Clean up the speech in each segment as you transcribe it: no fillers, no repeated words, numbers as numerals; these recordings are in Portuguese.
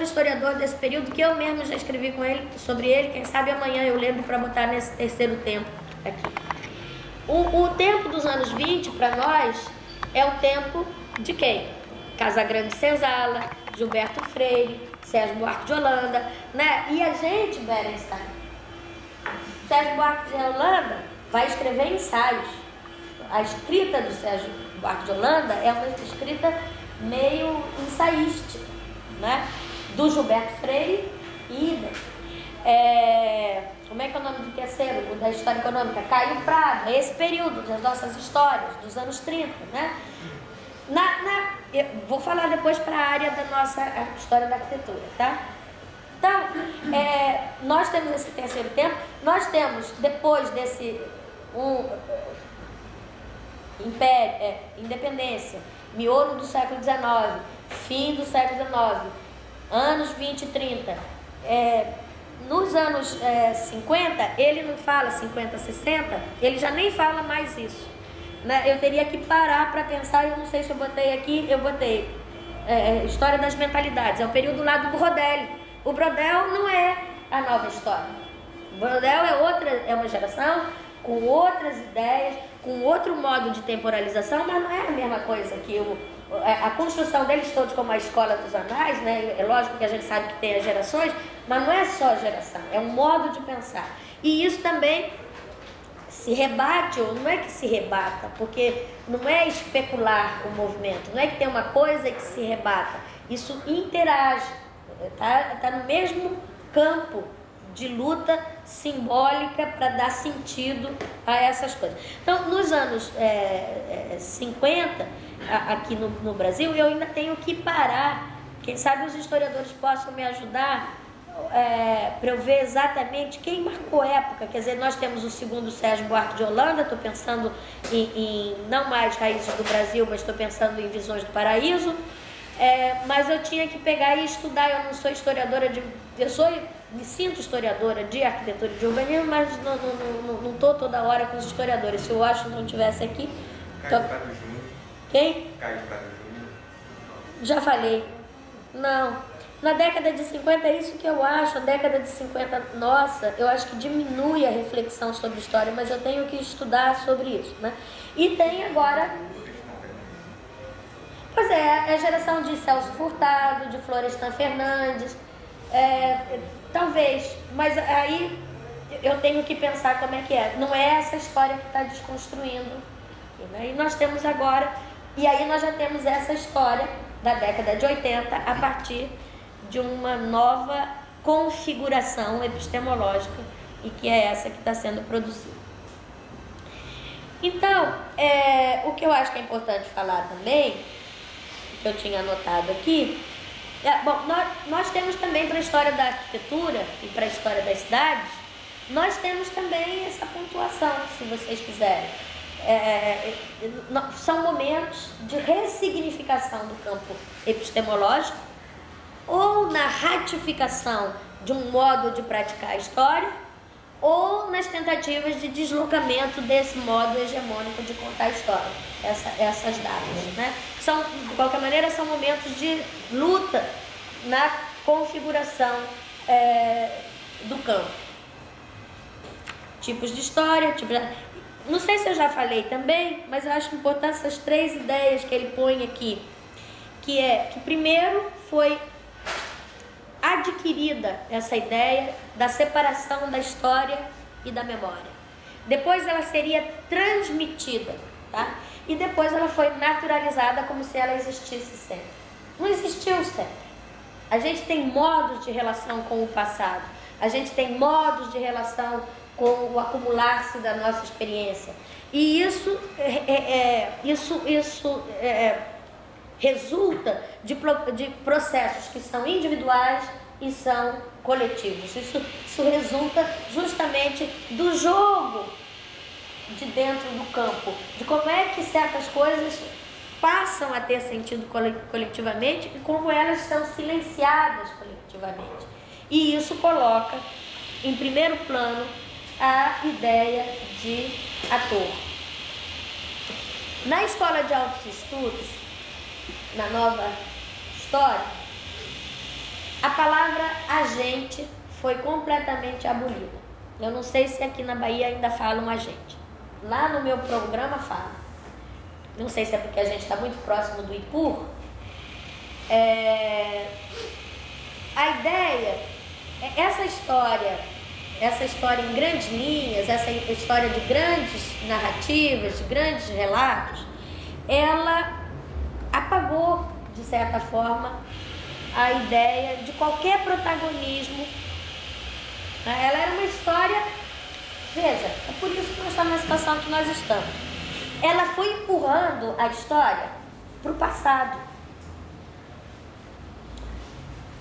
historiador desse período que eu mesmo já escrevi com ele, sobre ele. Quem sabe amanhã eu lembro para botar nesse terceiro tempo aqui. O tempo dos anos 20 para nós é o tempo de quem? Casagrande Senzala, Gilberto Freire, Sérgio Buarque de Holanda, né? E a gente, Berenstein, Sérgio Buarque de Holanda vai escrever ensaios. A escrita do Sérgio Buarque de Holanda é uma escrita meio ensaística, né? Do Gilberto Freire, idem. Como é que é o nome do terceiro? O da História Econômica? Caio Prado, esse período das nossas histórias, dos anos 30, né? Eu vou falar depois para a área da nossa história da arquitetura, tá? Então, nós temos esse terceiro tempo, nós temos, depois desse império, independência, miolo do século XIX, fim do século XIX, anos 20 e 30, nos anos 50, ele não fala 50, 60, ele já nem fala mais isso, né? Eu teria que parar para pensar, eu não sei se eu botei aqui, eu botei História das Mentalidades, é o período lá do Brodel. O Brodel não é a nova história, o Brodel é uma geração com outras ideias, com outro modo de temporalização, mas não é a mesma coisa que a construção deles todos como a escola dos anais, né? É lógico que a gente sabe que tem as gerações, mas não é só a geração, é um modo de pensar. E isso também se rebate, ou não é que se rebata, porque não é especular o movimento, não é que tem uma coisa que se rebata, isso interage, tá no mesmo campo de luta simbólica para dar sentido a essas coisas. Então, nos anos 50, aqui no Brasil, eu ainda tenho que parar, quem sabe os historiadores possam me ajudar para eu ver exatamente quem marcou época. Quer dizer, nós temos o segundo Sérgio Buarque de Holanda, estou pensando em não mais Raízes do Brasil, mas estou pensando em Visões do Paraíso, mas eu tinha que pegar e estudar. Eu não sou historiadora me sinto historiadora de arquitetura e de urbanismo, mas não estou toda hora com os historiadores. Se o Washington estivesse aqui... Caio Prado Júnior. Quem? Caio Prado Júnior. Já falei. Não. Na década de 50 é isso que eu acho. A década de 50, nossa, eu acho que diminui a reflexão sobre história, mas eu tenho que estudar sobre isso, né? E tem agora... Pois é, a geração de Celso Furtado, de Florestan Fernandes... talvez, mas aí eu tenho que pensar como é que é. Não é essa história que está desconstruindo, né? E nós temos agora, e aí nós já temos essa história da década de 80 a partir de uma nova configuração epistemológica, e que é essa que está sendo produzida. Então, o que eu acho que é importante falar também, que eu tinha anotado aqui, bom, nós temos também para a história da arquitetura e para a história das cidades, nós temos também essa pontuação, se vocês quiserem. São momentos de ressignificação do campo epistemológico ou na ratificação de um modo de praticar a história ou nas tentativas de deslocamento desse modo hegemônico de contar a história, essas datas, né? De qualquer maneira, são momentos de luta na configuração do campo. Tipos de história, não sei se eu já falei também, mas eu acho importante essas três ideias que ele põe aqui, que primeiro foi adquirida essa ideia da separação da história e da memória. Depois ela seria transmitida, tá? E depois ela foi naturalizada como se ela existisse sempre. Não existiu sempre. A gente tem modos de relação com o passado, a gente tem modos de relação com o acumular-se da nossa experiência. E isso resulta de processos que são individuais e são coletivos. Isso resulta justamente do jogo de dentro do campo, de como é que certas coisas passam a ter sentido coletivamente e como elas são silenciadas coletivamente. E isso coloca em primeiro plano a ideia de ator. Na Escola de Altos Estudos, na Nova História, a palavra agente foi completamente abolida. Eu não sei se aqui na Bahia ainda falam agente. Lá no meu programa fala. Não sei se é porque a gente está muito próximo do IPUR. A ideia é essa história em grandes linhas, essa história de grandes narrativas, de grandes relatos, ela apagou, de certa forma, a ideia de qualquer protagonismo. Ela era uma história, veja, é por isso que nós estamos na situação que nós estamos. Ela foi empurrando a história para o passado.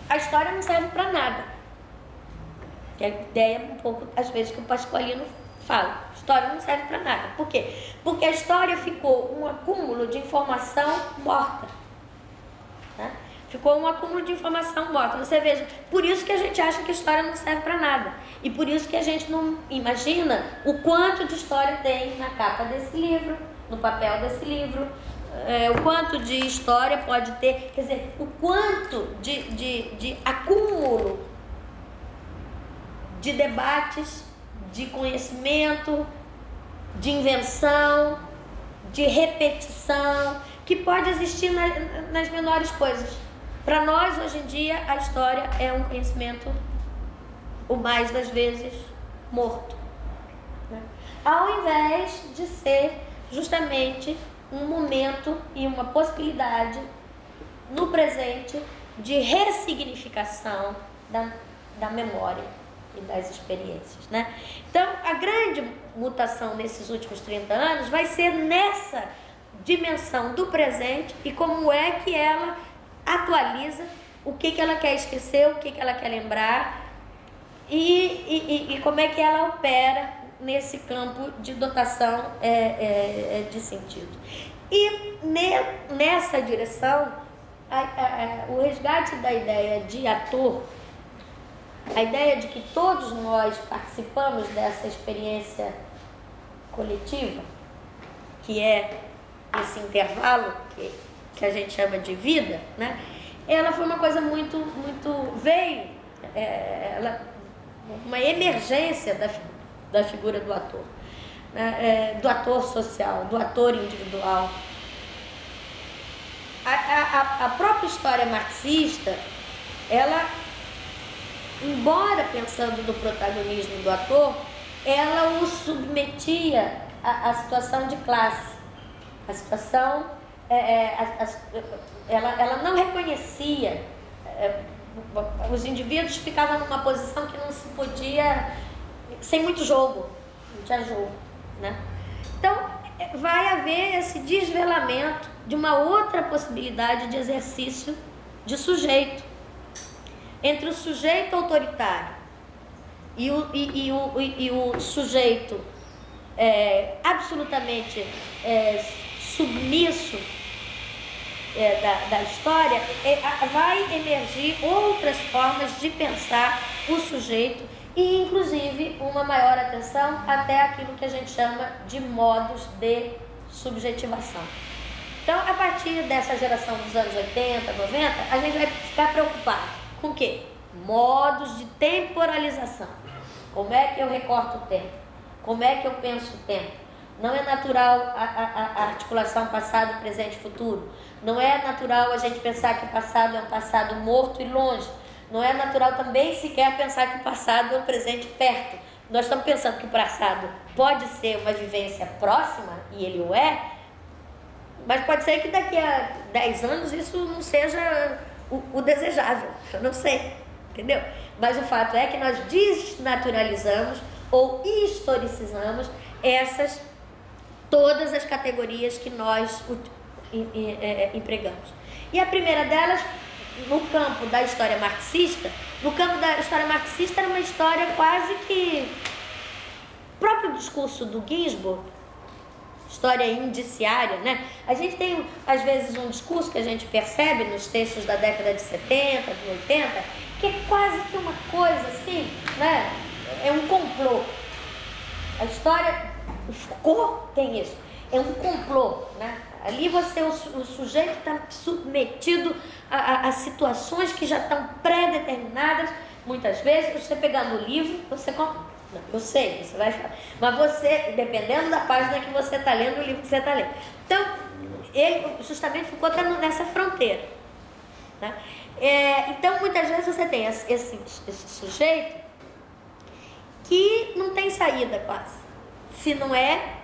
A história não serve para nada. Que é a ideia um pouco, às vezes, que o Pasqualino fala. A história não serve para nada. Por quê? Porque a história ficou um acúmulo de informação morta. Né? Ficou um acúmulo de informação morta. Você veja, por isso que a gente acha que a história não serve para nada. E por isso que a gente não imagina o quanto de história tem na capa desse livro, no papel desse livro, o quanto de história pode ter, quer dizer, o quanto de acúmulo de debates, de conhecimento, de invenção, de repetição, que pode existir nas menores coisas. Para nós, hoje em dia, a história é um conhecimento, o mais das vezes, morto. Né? Ao invés de ser justamente um momento e uma possibilidade, no presente, de ressignificação da memória e das experiências. Né? Então, a grande mutação nesses últimos 30 anos vai ser nessa dimensão do presente e como é que ela atualiza o que ela quer esquecer, o que ela quer lembrar e como é que ela opera nesse campo de dotação de sentido. E nessa direção, o resgate da ideia de ator, a ideia de que todos nós participamos dessa experiência coletiva, que é esse intervalo que a gente chama de vida, né? Ela foi uma coisa muito veio, uma emergência da figura do ator, né? Do ator social, do ator individual. A própria história marxista, ela, embora pensando no protagonismo do ator, ela o submetia à situação de classe. A situação, ela não reconhecia, os indivíduos ficavam numa posição que não se podia, sem muito jogo, não tinha jogo, né? Então, vai haver esse desvelamento de uma outra possibilidade de exercício de sujeito, entre o sujeito autoritário e o sujeito absolutamente submisso da história, vai emergir outras formas de pensar o sujeito e, inclusive, uma maior atenção até aquilo que a gente chama de modos de subjetivação. Então, a partir dessa geração dos anos 80, 90, a gente vai ficar preocupado com o quê? Modos de temporalização. Como é que eu recorto o tempo? Como é que eu penso o tempo? Não é natural a articulação passado, presente e futuro. Não é natural a gente pensar que o passado é um passado morto e longe. Não é natural também sequer pensar que o passado é um presente perto. Nós estamos pensando que o passado pode ser uma vivência próxima, e ele o é, mas pode ser que daqui a 10 anos isso não seja o desejável. Eu não sei, entendeu? Mas o fato é que nós desnaturalizamos ou historicizamos todas as categorias que nós empregamos. E a primeira delas, no campo da história marxista, era uma história quase que... O próprio discurso do Ginsburg, história indiciária, né? A gente tem, às vezes, um discurso que a gente percebe nos textos da década de 70, de 80, que é quase que uma coisa assim, né? É um complô. A história, o Foucault tem isso, é um complô, né? Ali o sujeito está submetido a situações que já estão pré-determinadas. Muitas vezes, você pegando o livro, você compra. Não, eu sei, você vai falar. Mas você, dependendo da página que você está lendo, o livro que você está lendo. Então, ele justamente ficou nessa fronteira. Tá? Então, muitas vezes você tem esse sujeito que não tem saída quase. Se não é...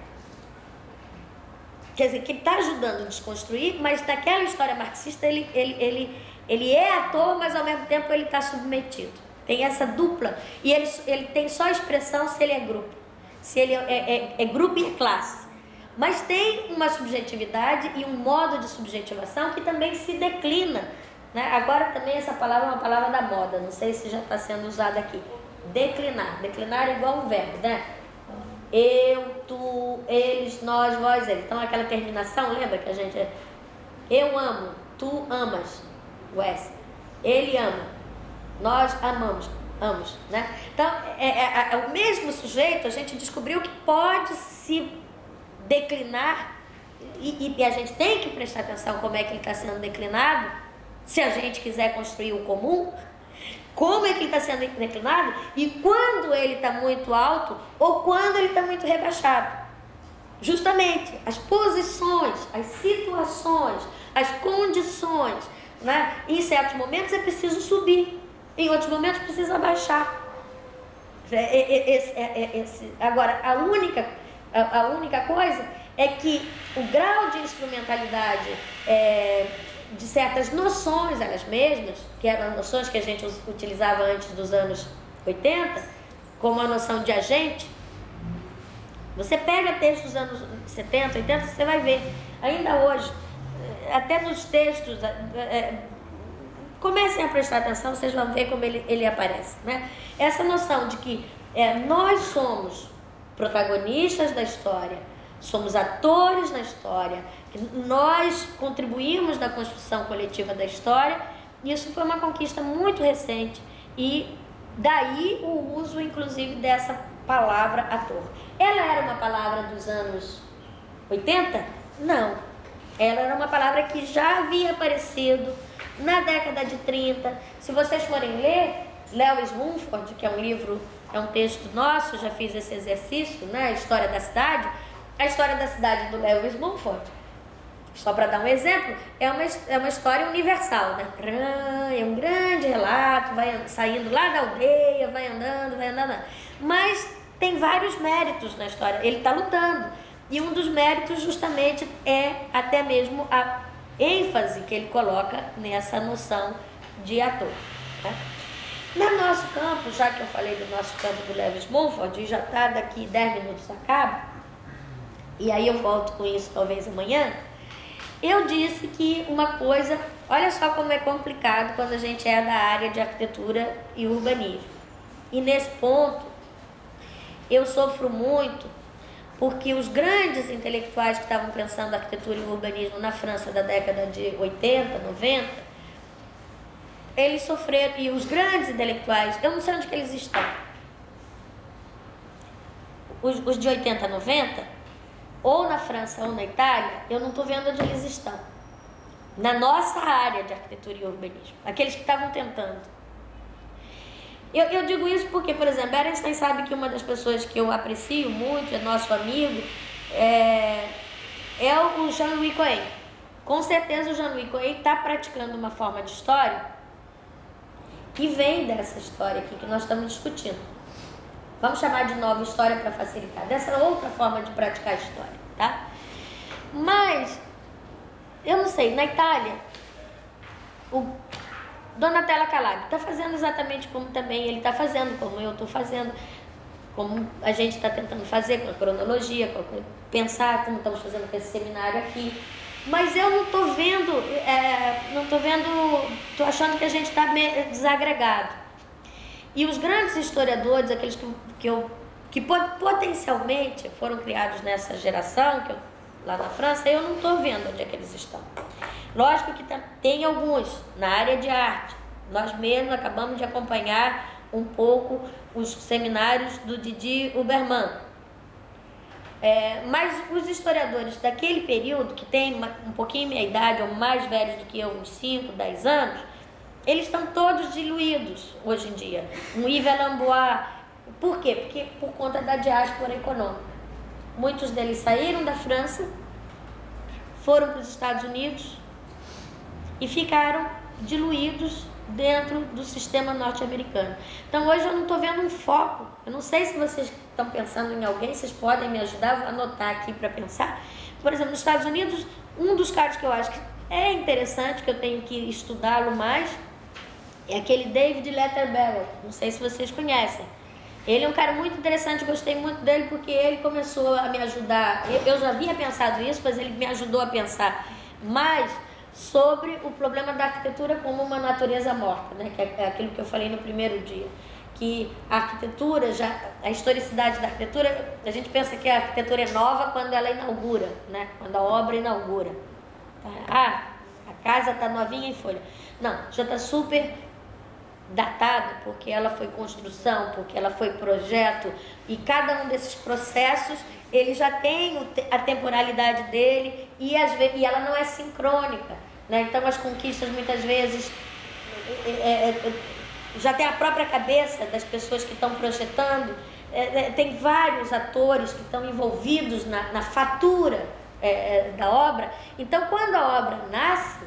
Quer dizer, que está ajudando a desconstruir, mas naquela história marxista ele é ator, mas ao mesmo tempo ele está submetido. Tem essa dupla. E ele tem só expressão se ele é grupo. Se ele é grupo e é classe. Mas tem uma subjetividade e um modo de subjetivação que também se declina. Né? Agora também essa palavra é uma palavra da moda. Não sei se já está sendo usada aqui. Declinar. Declinar é igual um verbo, né? Eu, tu, eles, nós, vós, eles. Então aquela terminação, lembra que a gente é... Eu amo, tu amas, o S. Ele ama, nós amamos, né? Então, o mesmo sujeito, a gente descobriu que pode se declinar e a gente tem que prestar atenção como é que ele está sendo declinado, se a gente quiser construir o comum. Como é que ele está sendo declinado e quando ele está muito alto ou quando ele está muito rebaixado. Justamente as posições, as situações, as condições, né? Em certos momentos é preciso subir, em outros momentos precisa abaixar. Agora, a única coisa é que o grau de instrumentalidade de certas noções, elas mesmas, que eram noções que a gente utilizava antes dos anos 80, como a noção de agente. Você pega textos dos anos 70, 80, você vai ver, ainda hoje, até nos textos, comecem a prestar atenção, vocês vão ver como ele aparece, né? Essa noção de que nós somos protagonistas da história, somos atores na história, nós contribuímos na construção coletiva da história. Isso foi uma conquista muito recente e daí o uso, inclusive, dessa palavra ator. Ela era uma palavra dos anos 80? Não. Ela era uma palavra que já havia aparecido na década de 30. Se vocês forem ler Lewis Mumford, que é um livro, é um texto nosso, já fiz esse exercício, né? A história da cidade do Lewis Mumford, só para dar um exemplo, é uma história universal, né? É um grande relato, vai saindo lá da aldeia, vai andando. Mas tem vários méritos na história, ele está lutando. E um dos méritos justamente é até mesmo a ênfase que ele coloca nessa noção de ator. Né? No nosso campo, já que eu falei do nosso campo do Lewis Mumford, e já está daqui 10 minutos acaba, e aí eu volto com isso talvez amanhã, eu disse que uma coisa, olha só como é complicado quando a gente é da área de arquitetura e urbanismo. E nesse ponto, eu sofro muito, porque os grandes intelectuais que estavam pensando arquitetura e urbanismo na França da década de 80, 90, eles sofreram, e os grandes intelectuais, eu não sei onde que eles estão. Os de 80, 90, ou na França ou na Itália, eu não estou vendo onde eles estão. Na nossa área de arquitetura e urbanismo. Aqueles que estavam tentando. Eu digo isso porque, por exemplo, Berenstein sabe que uma das pessoas que eu aprecio muito, é nosso amigo, é o Jean-Louis Cohen. Com certeza o Jean-Louis Cohen está praticando uma forma de história que vem dessa história aqui que nós estamos discutindo. Vamos chamar de nova história para facilitar. Dessa outra forma de praticar a história, tá? Mas, eu não sei, na Itália, o Donatella Calabria está fazendo exatamente como também ele está fazendo, como eu estou fazendo, como a gente está tentando fazer com a cronologia, pensar como estamos fazendo com esse seminário aqui. Mas eu não estou vendo, estou achando que a gente está desagregado. E os grandes historiadores, aqueles que potencialmente foram criados nessa geração, lá na França, eu não estou vendo onde é que eles estão. Lógico que tem alguns na área de arte. Nós mesmos acabamos de acompanhar um pouco os seminários do Didier Huberman. Mas os historiadores daquele período, que tem um pouquinho minha idade, ou mais velhos do que eu, uns 5, 10 anos, eles estão todos diluídos hoje em dia. Um Yves Lambois. Por quê? Porque por conta da diáspora econômica. Muitos deles saíram da França, foram para os Estados Unidos e ficaram diluídos dentro do sistema norte-americano. Então hoje eu não estou vendo um foco. Eu não sei se vocês estão pensando em alguém, vocês podem me ajudar, vou anotar aqui para pensar. Por exemplo, nos Estados Unidos, um dos caras que eu acho que é interessante, que eu tenho que estudá-lo mais, é aquele David Letterbarrow. Não sei se vocês conhecem. Ele é um cara muito interessante, gostei muito dele porque ele começou a me ajudar. Eu já havia pensado isso, mas ele me ajudou a pensar mais sobre o problema da arquitetura como uma natureza morta, né? Que é aquilo que eu falei no primeiro dia, que a arquitetura, a historicidade da arquitetura, a gente pensa que a arquitetura é nova quando ela inaugura, né? Quando a obra inaugura. A casa está novinha em folha. Não, já está super datada, porque ela foi construção, porque ela foi projeto, e cada um desses processos ele já tem a temporalidade dele e ela não é sincrônica, né? Então as conquistas muitas vezes já tem a própria cabeça das pessoas que estão projetando, tem vários atores que estão envolvidos na fatura da obra. Então quando a obra nasce,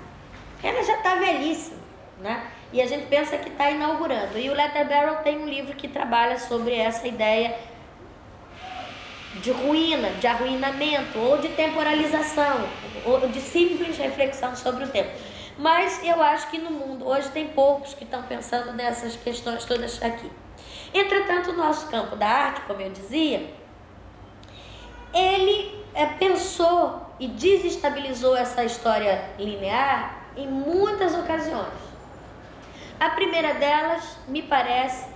ela já está velhíssima, né? E a gente pensa que está inaugurando. E o Letterbarrow tem um livro que trabalha sobre essa ideia de ruína, de arruinamento, ou de temporalização, ou de simples reflexão sobre o tempo. Mas eu acho que no mundo hoje tem poucos que estão pensando nessas questões todas aqui. Entretanto, o nosso campo da arte, como eu dizia, ele pensou e desestabilizou essa história linear em muitas ocasiões. A primeira delas, me parece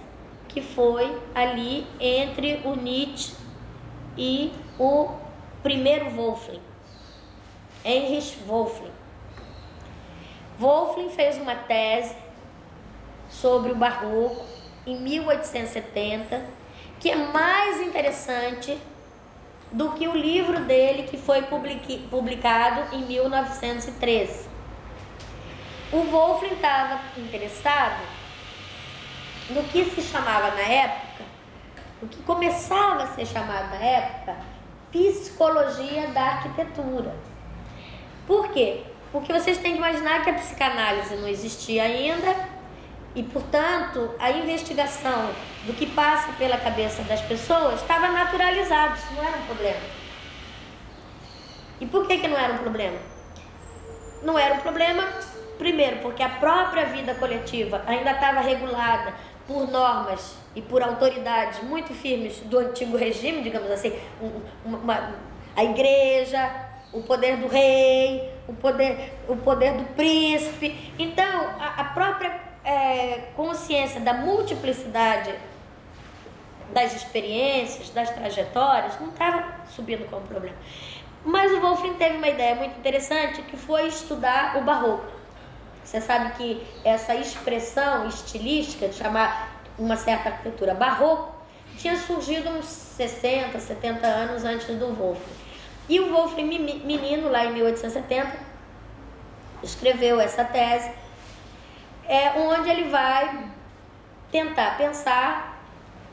que foi ali entre o Nietzsche e o primeiro Wölfflin, Heinrich Wölfflin. Wölfflin fez uma tese sobre o Barroco em 1870, que é mais interessante do que o livro dele, que foi publicado em 1913. O Wölfflin estava interessado no que se chamava na época, o que começava a ser chamado na época, psicologia da arquitetura. Por quê? Porque vocês têm que imaginar que a psicanálise não existia ainda e, portanto, a investigação do que passa pela cabeça das pessoas estava naturalizado, isso não era um problema. E por que não era um problema? Não era um problema, primeiro, porque a própria vida coletiva ainda estava regulada por normas e por autoridades muito firmes do antigo regime, digamos assim, a igreja, o poder do rei, o poder do príncipe. Então, a própria consciência da multiplicidade das experiências, das trajetórias, não estava subindo como problema. Mas o Wölfflin teve uma ideia muito interessante, que foi estudar o Barroco. Você sabe que essa expressão estilística de chamar uma certa arquitetura barroco tinha surgido uns 60, 70 anos antes do Wölfflin. E o Wölfflin, menino, lá em 1870, escreveu essa tese, onde ele vai tentar pensar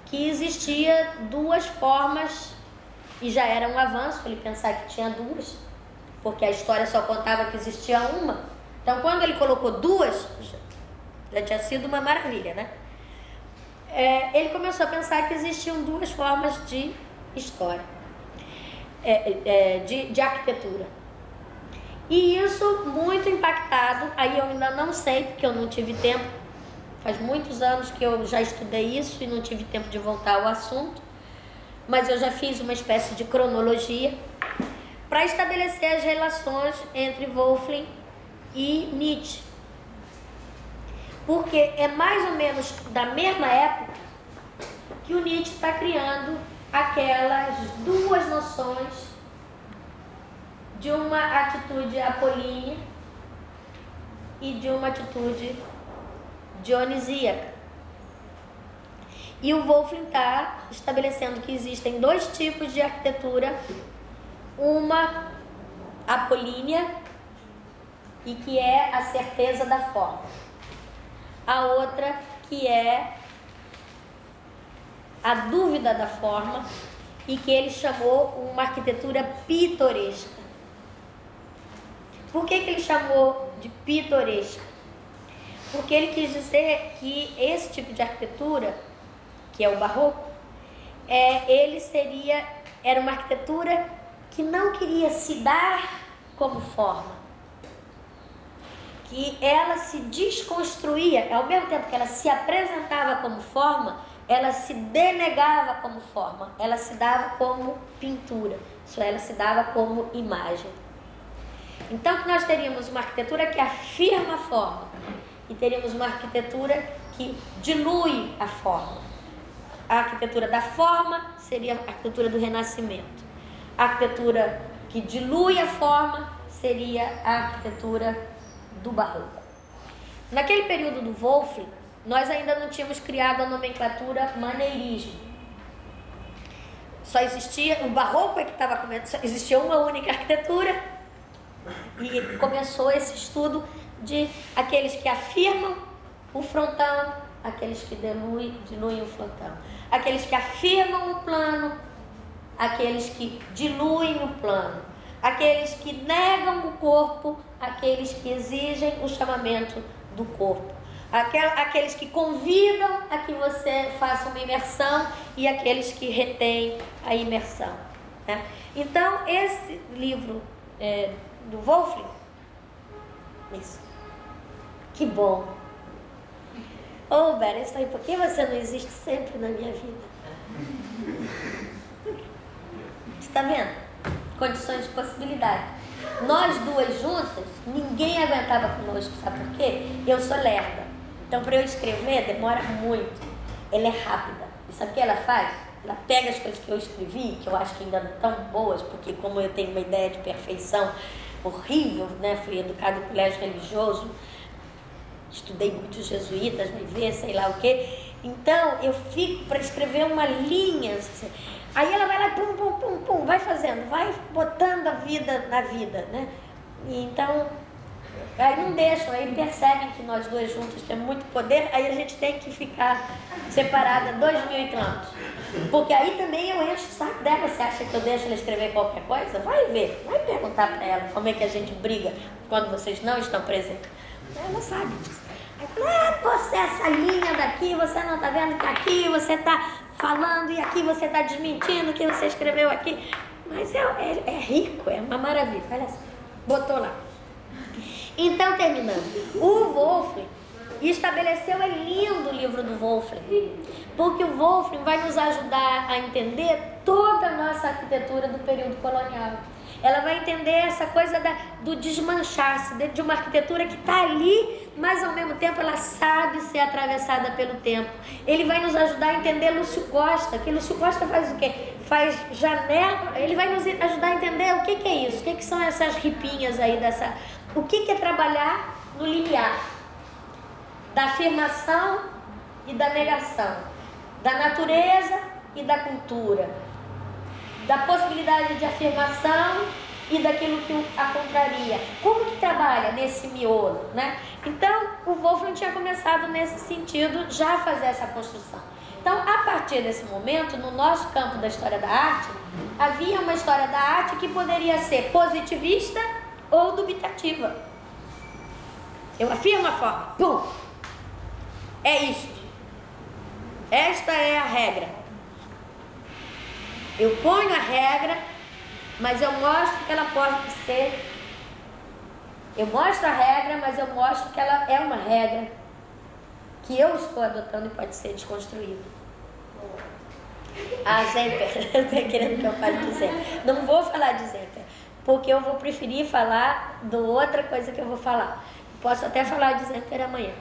que existia duas formas, e já era um avanço ele pensar que tinha duas, porque a história só contava que existia uma. Então, quando ele colocou duas, já tinha sido uma maravilha, né? Ele começou a pensar que existiam duas formas de história, de arquitetura. E isso muito impactado, aí eu ainda não sei, porque eu não tive tempo, faz muitos anos que eu já estudei isso e não tive tempo de voltar ao assunto, mas eu já fiz uma espécie de cronologia para estabelecer as relações entre Wölfflin e Nietzsche, porque é mais ou menos da mesma época que o Nietzsche está criando aquelas duas noções de uma atitude apolínea e de uma atitude dionisíaca. E o Wolfling está estabelecendo que existem dois tipos de arquitetura, uma apolínea e que é a certeza da forma, a outra que é a dúvida da forma e que ele chamou uma arquitetura pitoresca. Por que ele chamou de pitoresca? Porque ele quis dizer que esse tipo de arquitetura, que é o barroco, era uma arquitetura que não queria se dar como forma, que ela se desconstruía, ao mesmo tempo que ela se apresentava como forma, ela se denegava como forma, ela se dava como pintura, isso é, ela se dava como imagem. Então que nós teríamos uma arquitetura que afirma a forma e teríamos uma arquitetura que dilui a forma. A arquitetura da forma seria a arquitetura do Renascimento. A arquitetura que dilui a forma seria a arquitetura do Barroco. Naquele período do Wolfling, nós ainda não tínhamos criado a nomenclatura maneirismo. Só existia, o Barroco é que estava começando, só existia uma única arquitetura e começou esse estudo de aqueles que afirmam o frontão, aqueles que diluem o frontão, aqueles que afirmam o plano, aqueles que diluem o plano, aqueles que negam o corpo, aqueles que exigem o chamamento do corpo, aqueles que convidam a que você faça uma imersão e aqueles que retêm a imersão, né? Então, esse livro do Wolfling, isso, que bom. Ô, Bera, isso aí, por que você não existe sempre na minha vida? Você está vendo? Condições de possibilidade. Nós duas juntas, ninguém aguentava conosco, sabe por quê? Eu sou lerda. Então, para eu escrever, demora muito. Ela é rápida. E sabe o que ela faz? Ela pega as coisas que eu escrevi, que eu acho que ainda não estão boas, porque como eu tenho uma ideia de perfeição horrível, né? Fui educada em colégio religioso, estudei muitos jesuítas, me ver, sei lá o quê. Então, eu fico para escrever uma linha, assim. Aí ela vai lá, pum, pum, pum, pum, vai fazendo, vai botando a vida na vida, né? E então, aí não deixam, aí percebem que nós duas juntas temos muito poder, aí a gente tem que ficar separada 2.000 quilômetros. Porque aí também eu encho o saco dela. Você acha que eu deixo ela escrever qualquer coisa? Vai ver, vai perguntar para ela como é que a gente briga quando vocês não estão presentes. Ela sabe disso. Aí fala, você essa linha daqui, você não está vendo que aqui você está falando e aqui você está desmentindo que você escreveu aqui. Mas é rico, é uma maravilha. Olha só, botou lá. Então, terminando, o Wolfling estabeleceu, é lindo o livro do Wolfling, porque o Wolfling vai nos ajudar a entender toda a nossa arquitetura do período colonial. Ela vai entender essa coisa do desmanchar-se de uma arquitetura que está ali, mas ao mesmo tempo ela sabe ser atravessada pelo tempo. Ele vai nos ajudar a entender Lúcio Costa, que Lúcio Costa faz o quê? Faz janela, ele vai nos ajudar a entender o que é isso, o que são essas ripinhas aí, o que é trabalhar no limiar da afirmação e da negação, da natureza e da cultura, da possibilidade de afirmação e daquilo que a contraria. Como que trabalha nesse miolo, né? Então, o Wolfling tinha começado nesse sentido já a fazer essa construção. Então, a partir desse momento, no nosso campo da história da arte, havia uma história da arte que poderia ser positivista ou dubitativa. Eu afirmo a forma, pum, é isto. Esta é a regra. Eu ponho a regra, mas eu mostro que ela pode ser. Eu mostro a regra, mas eu mostro que ela é uma regra que eu estou adotando e pode ser desconstruída. A Zemper, está querendo que eu fale de Zemper. Não vou falar de Zemper, porque eu vou preferir falar de outra coisa que eu vou falar. Posso até falar de Zemper amanhã.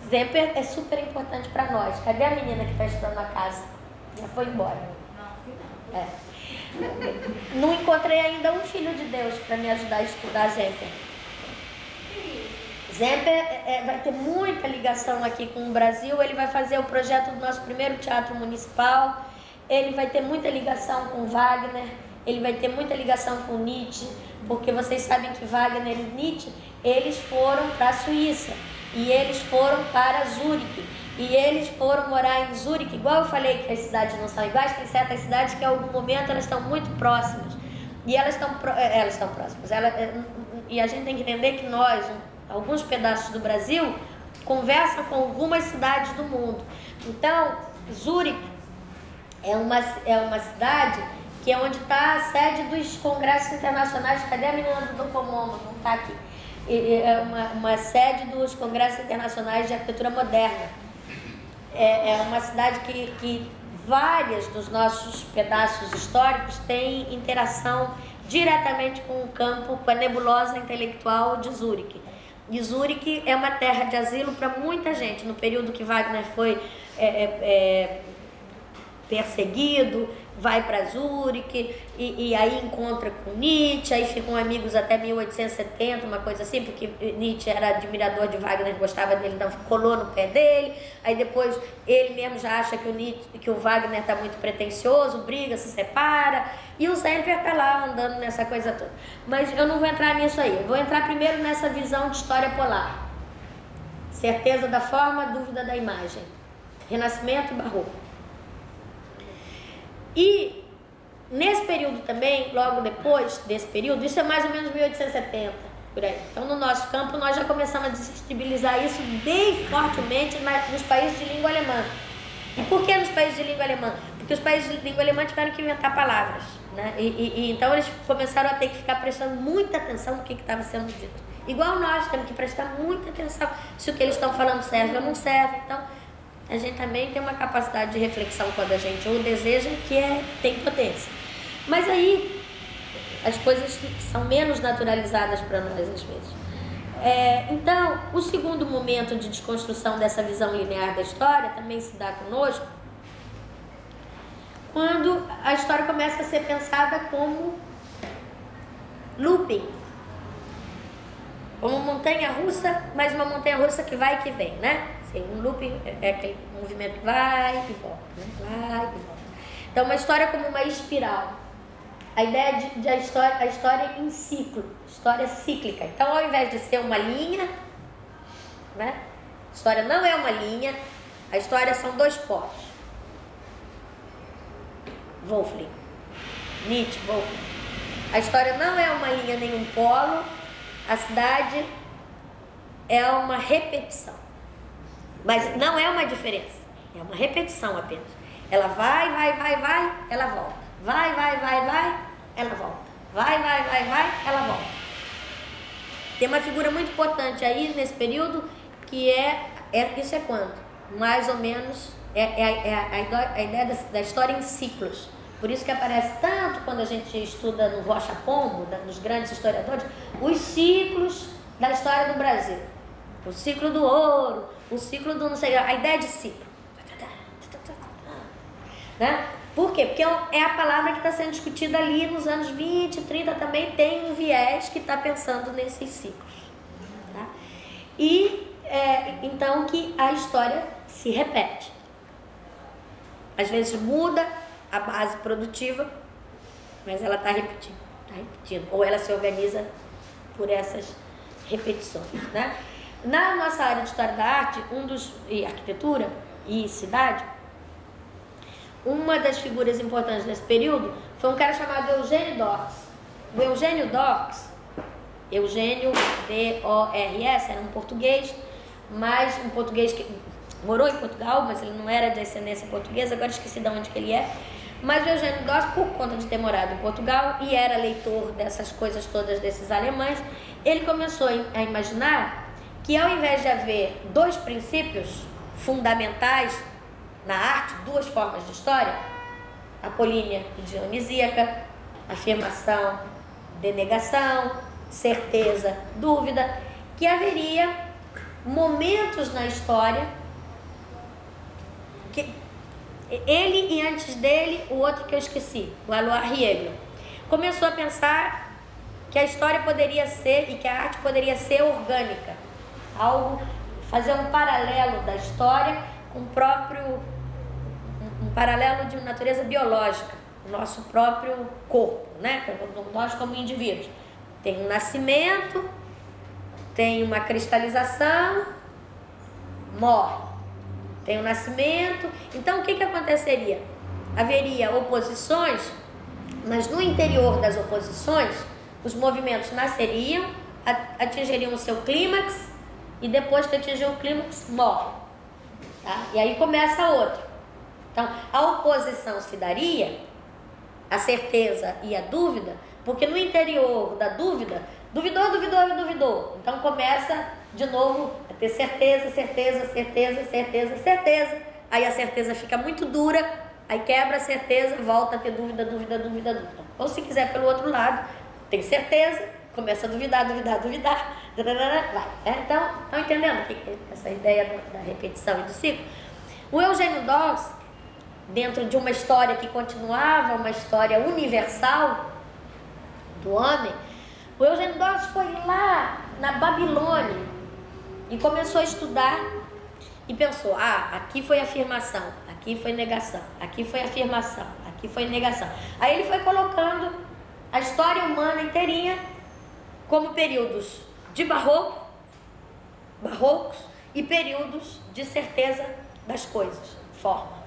Zemper é super importante para nós. Cadê a menina que está estudando na casa? Já foi embora. Não encontrei ainda um filho de Deus para me ajudar a estudar Zemper. Zemper vai ter muita ligação aqui com o Brasil, ele vai fazer o projeto do nosso primeiro teatro municipal, ele vai ter muita ligação com Wagner, ele vai ter muita ligação com Nietzsche, porque vocês sabem que Wagner e Nietzsche, eles foram para a Suíça, e eles foram para Zurique, e eles foram morar em Zurique, igual eu falei que as cidades não são iguais, tem certas cidades que em algum momento elas estão muito próximas, e elas estão próximas, e a gente tem que entender que nós, alguns pedaços do Brasil, conversam com algumas cidades do mundo. Então, Zurique é uma cidade que é onde está a sede dos congressos internacionais. Cadê a menina do Comomo? Não está aqui. É uma sede dos congressos internacionais de arquitetura moderna. É uma cidade que vários dos nossos pedaços históricos têm interação diretamente com o campo, com a nebulosa intelectual de Zurique. E Zurique é uma terra de asilo para muita gente. No período que Wagner foi perseguido, vai para Zurique e aí encontra com Nietzsche, aí ficam amigos até 1870, uma coisa assim, porque Nietzsche era admirador de Wagner, gostava dele, então colou no pé dele. Aí depois ele mesmo já acha que o Wagner está muito pretensioso, briga, se separa, e o Zemper está lá andando nessa coisa toda. Mas eu não vou entrar nisso aí, eu vou entrar primeiro nessa visão de história polar. Certeza da forma, dúvida da imagem. Renascimento e Barroco. E nesse período também, logo depois desse período, isso é mais ou menos 1870, por aí. Então no nosso campo nós já começamos a desestabilizar isso bem fortemente nos países de língua alemã. E por que nos países de língua alemã? Porque os países de língua alemã tiveram que inventar palavras, né? Então eles começaram a ter que ficar prestando muita atenção no que estava sendo dito. Igual nós temos que prestar muita atenção se o que eles estão falando serve ou não serve. Então a gente também tem uma capacidade de reflexão quando a gente o deseja, que tem potência. Mas aí as coisas são menos naturalizadas para nós às vezes. Então, o segundo momento de desconstrução dessa visão linear da história também se dá conosco, quando a história começa a ser pensada como looping, como montanha-russa, mas uma montanha-russa que vai e que vem, né? Um looping é aquele movimento que vai e volta, né? Vai e volta. Então, uma história como uma espiral. A ideia de a história em ciclo, história cíclica. Então, ao invés de ser uma linha, né? A história não é uma linha, a história são dois polos. Wolfling, Nietzsche, Wolfling. A história não é uma linha nem um polo, a cidade é uma repetição. Mas não é uma diferença, é uma repetição apenas. Ela vai, ela volta. Vai, ela volta. Vai, ela volta. Tem uma figura muito importante aí nesse período que isso é quando? Mais ou menos a ideia da história em ciclos. Por isso que aparece tanto quando a gente estuda no Rocha Pombo, nos grandes historiadores, os ciclos da história do Brasil. O ciclo do ouro, o ciclo do não sei, a ideia de ciclo. Né? Por quê? Porque é a palavra que está sendo discutida ali nos anos 20, 30, também tem um viés que está pensando nesses ciclos. Tá? E então que a história se repete. Às vezes muda a base produtiva, mas ela está repetindo. Ou ela se organiza por essas repetições. Né? Na nossa área de História da Arte, e Arquitetura e Cidade, uma das figuras importantes nesse período foi um cara chamado Eugênio Dors. O Eugênio Dors, Eugênio D-O-R-S, era um português, mas um português que morou em Portugal, mas ele não era de ascendência portuguesa, agora esqueci de onde que ele é. Mas o Eugênio Dors, por conta de ter morado em Portugal e era leitor dessas coisas todas desses alemães, ele começou a imaginar que ao invés de haver dois princípios fundamentais na arte, duas formas de história, apolínea e dionisíaca, afirmação, denegação, certeza, dúvida, que haveria momentos na história que ele e antes dele, o outro que eu esqueci, o Alois Riegel, começou a pensar que a história poderia ser e que a arte poderia ser orgânica. algo, fazer um paralelo da história com o próprio, um paralelo de natureza biológica, o nosso próprio corpo, né? Nós como indivíduos. Tem um nascimento, tem uma cristalização, morre. Tem um nascimento. Então, o que aconteceria? Haveria oposições, mas no interior das oposições, os movimentos nasceriam, atingiriam o seu clímax, e depois que atingiu o clímax, morre. Tá? E aí começa outro. Então, a oposição se daria, a certeza e a dúvida, porque no interior da dúvida, duvidou. Então começa de novo a ter certeza. Aí a certeza fica muito dura, aí quebra a certeza, volta a ter dúvida. Ou se quiser pelo outro lado, tem certeza, começa a duvidar, vai. Então, estão entendendo essa ideia da repetição e do ciclo? O Eugênio Dawes, dentro de uma história que continuava, uma história universal do homem, o Eugênio Dawes foi lá na Babilônia e começou a estudar e pensou, aqui foi afirmação, aqui foi negação, aqui foi afirmação, aqui foi negação. Aí ele foi colocando a história humana inteirinha como períodos de barrocos e períodos de certeza das coisas, forma.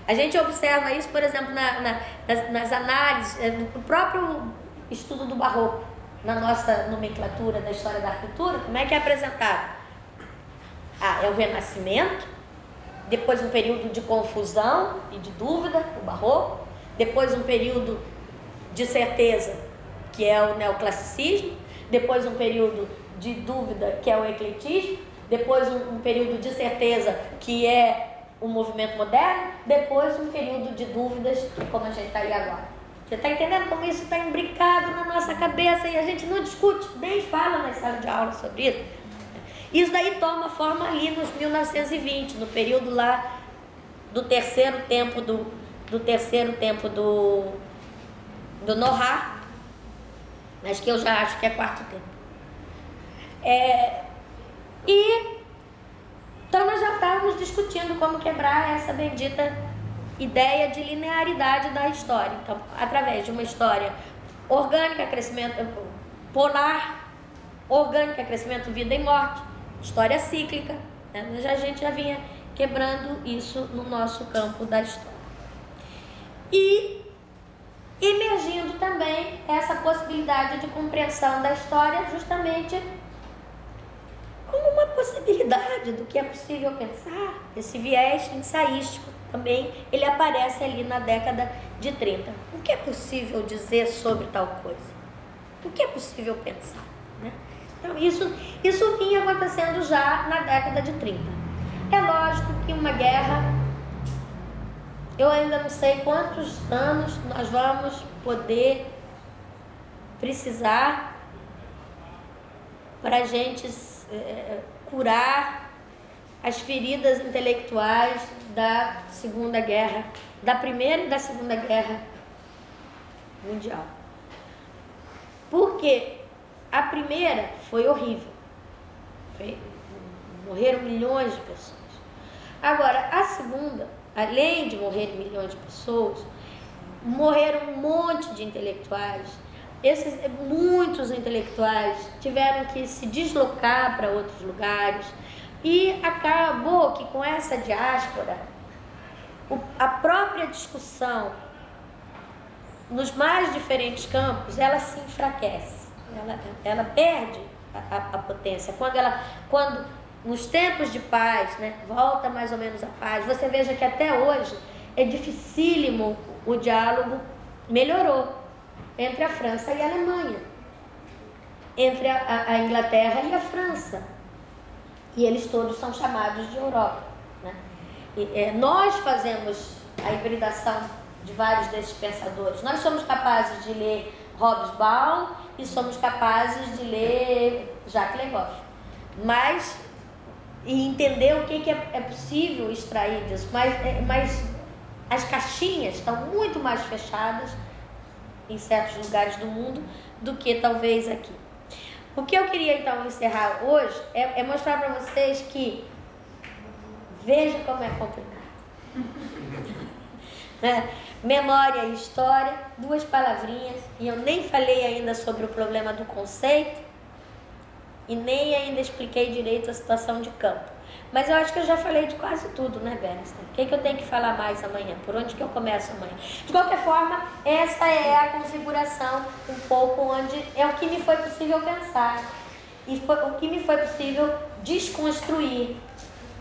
A gente observa isso, por exemplo, nas análises, no próprio estudo do barroco, na nossa nomenclatura da história da arquitetura. Como é que é apresentado? É o Renascimento, depois um período de confusão e de dúvida, o barroco, depois um período de certeza, que é o neoclassicismo, depois um período de dúvida, que é o ecletismo, depois um período de certeza, que é o movimento moderno, depois um período de dúvidas, como a gente está aí agora. Você está entendendo como isso está imbricado na nossa cabeça e a gente não discute, nem fala nas salas de aula sobre isso. Isso daí toma forma ali nos 1920, no período lá do terceiro tempo do Nohar, mas que eu já acho que é quarto tempo. Então nós já estávamos discutindo como quebrar essa bendita ideia de linearidade da história. Então, através de uma história orgânica, crescimento polar, orgânica, crescimento, vida e morte, história cíclica, né? A gente já vinha quebrando isso no nosso campo da história. E emergindo também essa possibilidade de compreensão da história justamente como uma possibilidade do que é possível pensar. Esse viés ensaístico também, ele aparece ali na década de 30. O que é possível dizer sobre tal coisa? O que é possível pensar? Né? Então isso vinha acontecendo já na década de 30. É lógico que uma guerra, eu ainda não sei quantos anos nós vamos poder precisar para a gente curar as feridas intelectuais da Segunda Guerra, da Primeira e da Segunda Guerra Mundial. Porque a primeira foi horrível. Morreram milhões de pessoas. Agora, a segunda, além de morrer milhões de pessoas, morreram um monte de intelectuais. Muitos intelectuais tiveram que se deslocar para outros lugares e acabou que com essa diáspora a própria discussão nos mais diferentes campos ela se enfraquece, ela perde a potência quando nos tempos de paz, né, volta mais ou menos a paz. Você veja que até hoje é dificílimo o diálogo. Melhorou entre a França e a Alemanha, entre a Inglaterra e a França, e eles todos são chamados de Europa, né? Nós fazemos a hibridação de vários desses pensadores. Nós somos capazes de ler Hobsbawm e somos capazes de ler Jacques Legoff, e entender o que é possível extrair disso, mas as caixinhas estão muito mais fechadas em certos lugares do mundo do que talvez aqui. O que eu queria então encerrar hoje é mostrar para vocês que veja como é complicado. Né? Memória e história, 2 palavrinhas, e eu nem falei ainda sobre o problema do conceito e nem ainda expliquei direito a situação de campo. Mas eu acho que eu já falei de quase tudo, né, Bernstein? O que eu tenho que falar mais amanhã? Por onde que eu começo amanhã? De qualquer forma, essa é a configuração um pouco onde é o que me foi possível pensar. E foi o que me foi possível desconstruir.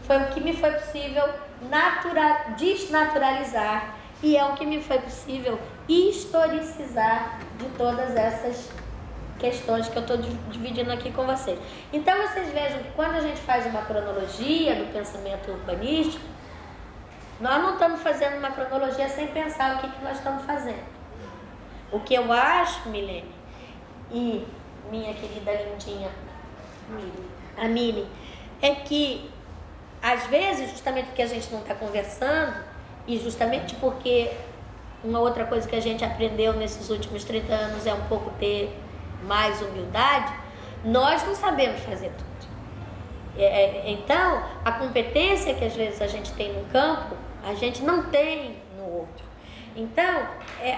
Foi o que me foi possível desnaturalizar. E é o que me foi possível historicizar de todas essas questões que eu estou dividindo aqui com vocês. Então vocês vejam que quando a gente faz uma cronologia do pensamento urbanístico, nós não estamos fazendo uma cronologia sem pensar o que nós estamos fazendo. O que eu acho, Milene, e minha querida lindinha a Mili, é que às vezes, justamente porque a gente não está conversando, e justamente porque uma outra coisa que a gente aprendeu nesses últimos 30 anos é um pouco ter mais humildade, nós não sabemos fazer tudo. Então, a competência que às vezes a gente tem num campo, a gente não tem no outro. Então,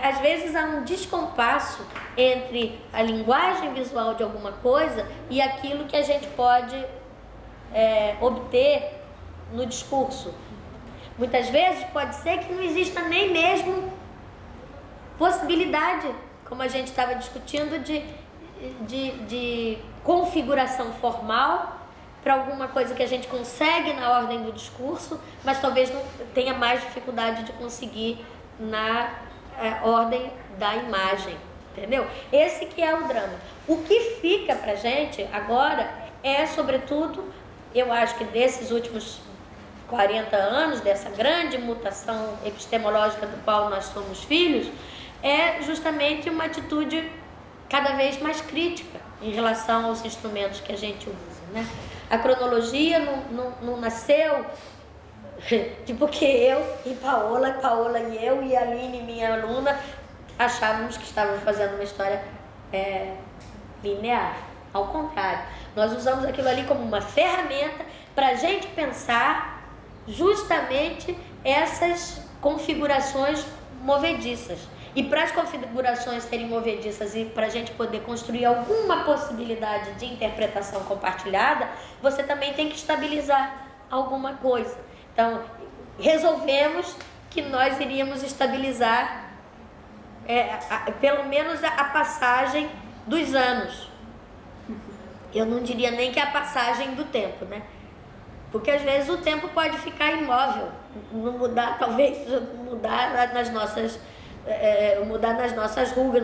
às vezes há um descompasso entre a linguagem visual de alguma coisa e aquilo que a gente pode obter no discurso. Muitas vezes pode ser que não exista nem mesmo possibilidade, como a gente estava discutindo, de configuração formal para alguma coisa que a gente consegue na ordem do discurso, mas talvez não tenha mais dificuldade de conseguir na ordem da imagem, entendeu? Esse que é o drama. O que fica para a gente agora é, sobretudo, eu acho que desses últimos 40 anos, dessa grande mutação epistemológica do qual nós somos filhos, é justamente uma atitude cada vez mais crítica em relação aos instrumentos que a gente usa, né? A cronologia não nasceu de porque eu e Paola e eu e a Aline, minha aluna, achávamos que estávamos fazendo uma história linear. Ao contrário, nós usamos aquilo ali como uma ferramenta para a gente pensar justamente essas configurações movediças. E para as configurações serem movediças e para a gente poder construir alguma possibilidade de interpretação compartilhada, você também tem que estabilizar alguma coisa. Então, resolvemos que nós iríamos estabilizar pelo menos a passagem dos anos. Eu não diria nem que é a passagem do tempo, né? Porque às vezes o tempo pode ficar imóvel, não mudar, talvez mudar nas nossas rugas.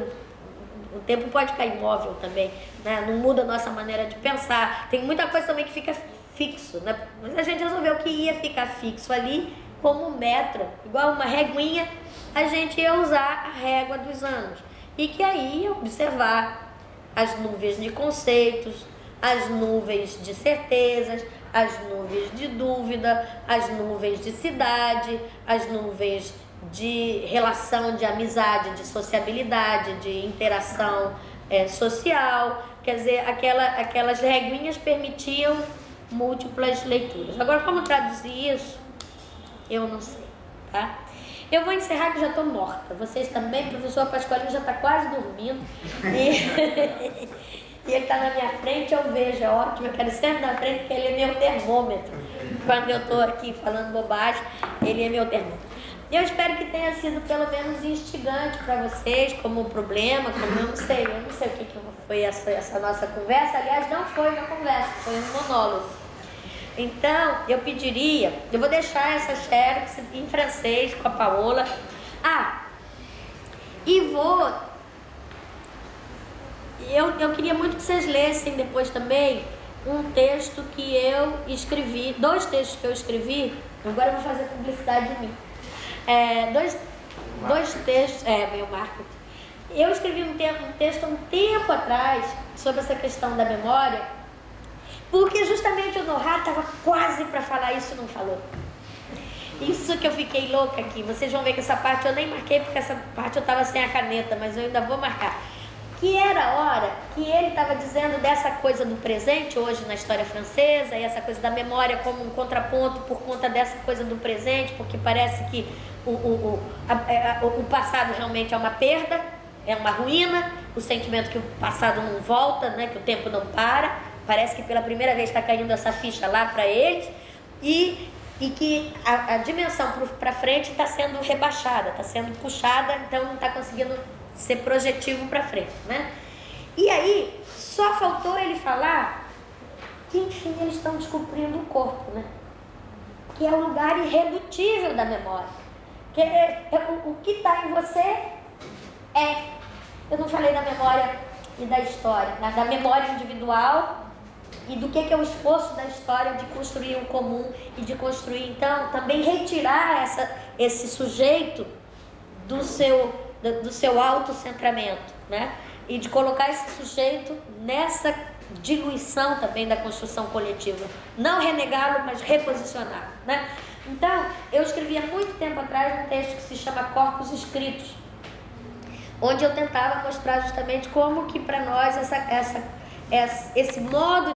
O tempo pode ficar imóvel também, né? Não muda a nossa maneira de pensar. Tem muita coisa também que fica fixo, né? Mas a gente resolveu que ia ficar fixo ali como um metro, igual uma reguinha, a gente ia usar a régua dos anos. E que aí ia observar as nuvens de conceitos, as nuvens de certezas, as nuvens de dúvida, as nuvens de cidade, as nuvens de relação, de amizade, de sociabilidade, de interação social. Quer dizer, aquelas reguinhas permitiam múltiplas leituras. Agora, como traduzir isso? Eu não sei, tá? Eu vou encerrar que já estou morta. Vocês também, o professor Pascoalinho já está quase dormindo. E ele está na minha frente, eu vejo, é ótimo, eu quero sempre na frente, porque ele é meu termômetro. Quando eu estou aqui falando bobagem, ele é meu termômetro. Eu espero que tenha sido pelo menos instigante para vocês, como problema, como eu não sei o que foi essa nossa conversa. Aliás, não foi uma conversa, foi um monólogo. Então, eu pediria, eu vou deixar essa xerox em francês com a Paola. Eu queria muito que vocês lessem depois também um texto que eu escrevi, 2 textos que eu escrevi. Agora eu vou fazer publicidade de mim. Dois textos, meu marketing. Eu escrevi um texto há um tempo atrás sobre essa questão da memória, porque justamente o Nohar estava quase para falar isso e não falou. Isso que eu fiquei louca aqui. Vocês vão ver que essa parte eu nem marquei, porque essa parte eu estava sem a caneta, mas eu ainda vou marcar. que era a hora que ele estava dizendo dessa coisa do presente hoje na história francesa, e essa coisa da memória como um contraponto por conta dessa coisa do presente, porque parece que o passado realmente é uma perda, é uma ruína, o sentimento que o passado não volta, né, que o tempo não para, parece que pela primeira vez está caindo essa ficha lá para eles, e que a dimensão para frente está sendo rebaixada, está sendo puxada, então não está conseguindo ser projetivo para frente, né? E aí, só faltou ele falar que, enfim, eles estão descobrindo o corpo, né? Que é o lugar irredutível da memória. Que o que está em você é. Eu não falei da memória e da história, da memória individual e do que é o esforço da história de construir o comum e de construir, então, também retirar esse sujeito do seu autocentramento, né? E de colocar esse sujeito nessa diluição também da construção coletiva. Não renegá-lo, mas reposicioná-lo, né? Então, eu escrevi há muito tempo atrás um texto que se chama Corpos Escritos, onde eu tentava mostrar justamente como que para nós esse modo